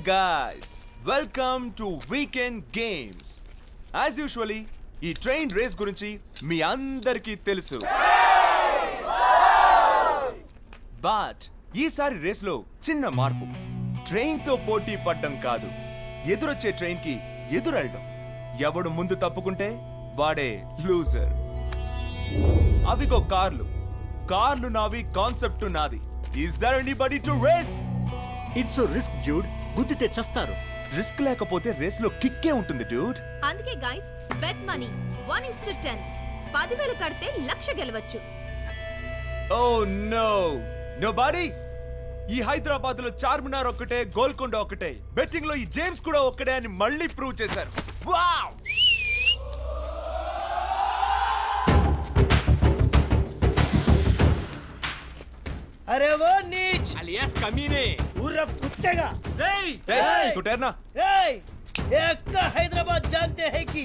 guys, welcome to Weekend Games. As usually, ఈ train race గురించి మీ అందరికీ తెలుసు. బట్ ఈసారి రేస్లో చిన్న మార్పు. ట్రైన్తో పోటీ పడ్డం కాదు, ఎదురొచ్చే ట్రైన్కి ఎదురెళ్ళడం. ఎవడు ముందు తప్పుకుంటే వాడే లూజర్. అవిగో కార్లు నావి, కాన్సెప్ట్ నాది. Is there anybody to race? It's a risk, dude. గుద్దితే చస్తారు. రిస్క్ లేకపోతే రేస్ లో కిక్కే ఉంటుంది డ్యూడ్. అందుకే గైస్ బెట్ మనీ 1:10. 10,000 కడితే 1,00,000 గెలవచ్చు. Oh no nobody. ఈ హైదరాబాద్ లో చార్మినార్ ఒక్కటే, గోల్కొండ ఒక్కటే, బెట్టింగ్ లో ఈ జేమ్స్ కూడా ఒక్కడే అని మళ్ళీ ప్రూవ్ చేశారు. వావ్! अरे वो नीच alias कमीने उर्फ कुत्तेगा तू ठहरना एक्का हैदराबाद जानते हैं कि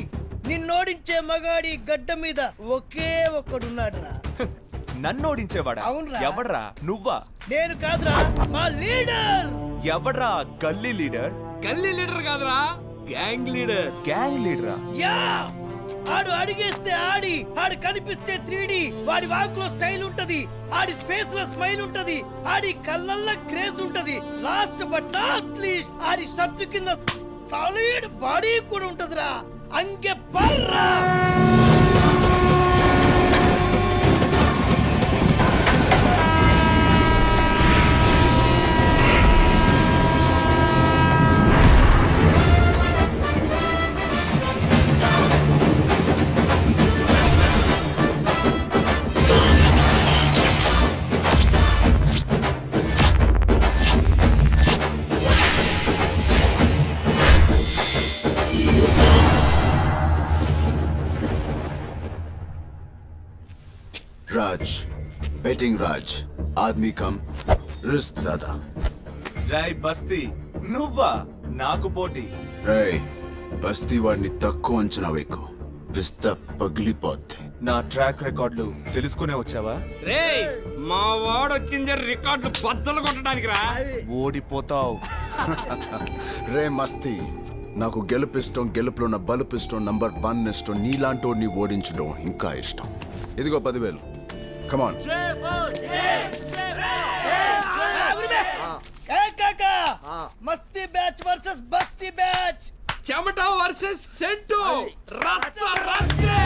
నిన్నోడించే మగాడి గడ్డ మీద ఒకే ఒక్కడున్నాడురా. నన్నోడించేవాడా? ఎవడ్రా? నువ్వా? నేను కాదురా, మా లీడర్. ఎవడ్రా గల్లీ లీడర్? గల్లీ లీడర్ కాదురా, గ్యాంగ్ లీడర్. గ్యాంగ్ లీడరా? యా, ఆడు అడిగేస్తే ఆడి, ఆడు కనిపిస్తే 3D, వాడి వాక్లో స్టైల్ ఉంటది, ఆడి ఫేస్ లో స్మైల్ ఉంటది, ఆడి కళ్ళల్లో గ్రేస్ ఉంటది. Last but not least Audi shirt కింద సాలిడ్ బాడీ కూడా ఉంటదిరా. అంగే పర్రా. राज, बेटिंग राज, आदमी कम, रिस्क ज्यादा. రై బస్తీ, నువ్వా నాకు పోటీ? రై బస్తీ వాడిని తక్కువ అంచనా వేకు, విస్తా పగిలిపోద్ది. నా ట్రాక్ రికార్డులు తెలుసుకునే వచ్చావా? రేయ్, మా వాడు వచ్చింది రికార్డులు బద్దలు కొట్టడానికి రా. ఓడిపోతావు. రే మస్తీ, నాకు గెలుపిష్టం, గెలుపులో ఉన్న బలుపిష్టం, నంబర్ 1 ఇష్టం. నీలాంటోడిని ఓడించడం ఇంకా ఇష్టం. ఇదిగో 10,000. Come on. Masti batch versus బస్తీ బ్యాచ్. చెమట వర్సెస్ సెంటు. రచ్చ రచ్చే.